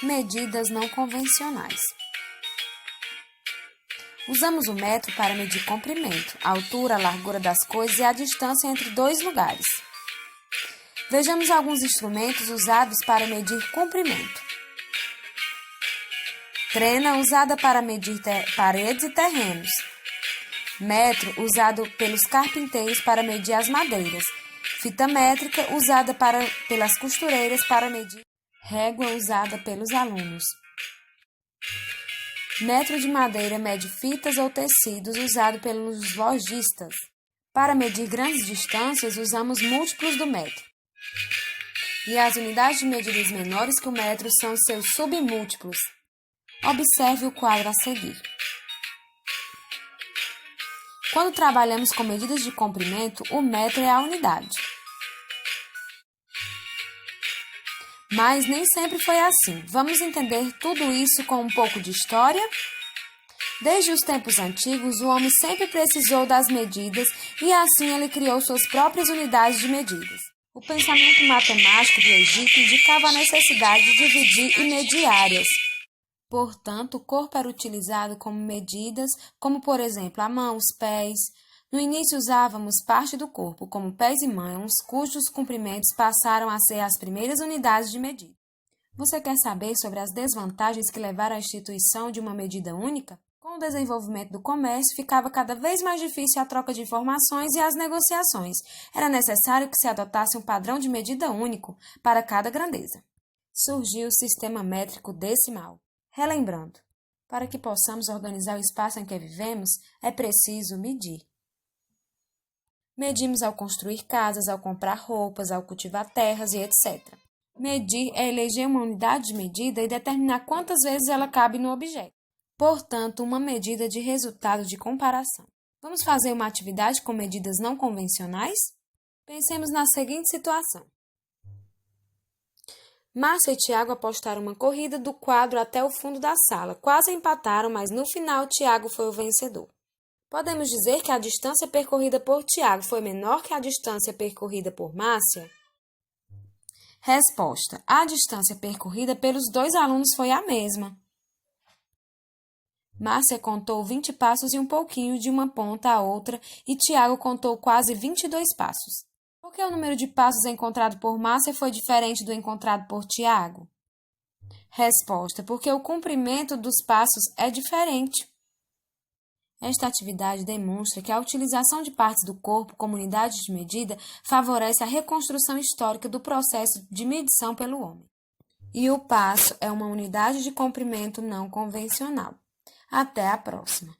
Medidas não convencionais. Usamos o metro para medir comprimento, a altura, a largura das coisas e a distância entre dois lugares. Vejamos alguns instrumentos usados para medir comprimento. Trena, usada para medir paredes e terrenos. Metro, usado pelos carpinteiros para medir as madeiras. Fita métrica, usada pelas costureiras para medir. Régua, usada pelos alunos. Metro de madeira mede fitas ou tecidos, usado pelos lojistas. Para medir grandes distâncias, usamos múltiplos do metro. E as unidades de medidas menores que o metro são seus submúltiplos. Observe o quadro a seguir. Quando trabalhamos com medidas de comprimento, o metro é a unidade. Mas nem sempre foi assim. Vamos entender tudo isso com um pouco de história? Desde os tempos antigos, o homem sempre precisou das medidas e assim ele criou suas próprias unidades de medidas. O pensamento matemático do Egito indicava a necessidade de dividir e medir áreas. Portanto, o corpo era utilizado como medidas, como por exemplo a mão, os pés. No início usávamos parte do corpo, como pés e mãos, cujos comprimentos passaram a ser as primeiras unidades de medida. Você quer saber sobre as desvantagens que levaram à instituição de uma medida única? Com o desenvolvimento do comércio, ficava cada vez mais difícil a troca de informações e as negociações. Era necessário que se adotasse um padrão de medida único para cada grandeza. Surgiu o sistema métrico decimal. Relembrando, para que possamos organizar o espaço em que vivemos, é preciso medir. Medimos ao construir casas, ao comprar roupas, ao cultivar terras e etc. Medir é eleger uma unidade de medida e determinar quantas vezes ela cabe no objeto. Portanto, uma medida de resultado de comparação. Vamos fazer uma atividade com medidas não convencionais? Pensemos na seguinte situação. Márcia e Tiago apostaram uma corrida do quadro até o fundo da sala. Quase empataram, mas no final Tiago foi o vencedor. Podemos dizer que a distância percorrida por Tiago foi menor que a distância percorrida por Márcia? Resposta: a distância percorrida pelos dois alunos foi a mesma. Márcia contou 20 passos e um pouquinho de uma ponta à outra e Tiago contou quase 22 passos. Por que o número de passos encontrado por Márcia foi diferente do encontrado por Tiago? Resposta: porque o comprimento dos passos é diferente. Esta atividade demonstra que a utilização de partes do corpo como unidade de medida favorece a reconstrução histórica do processo de medição pelo homem. E o passo é uma unidade de comprimento não convencional. Até a próxima!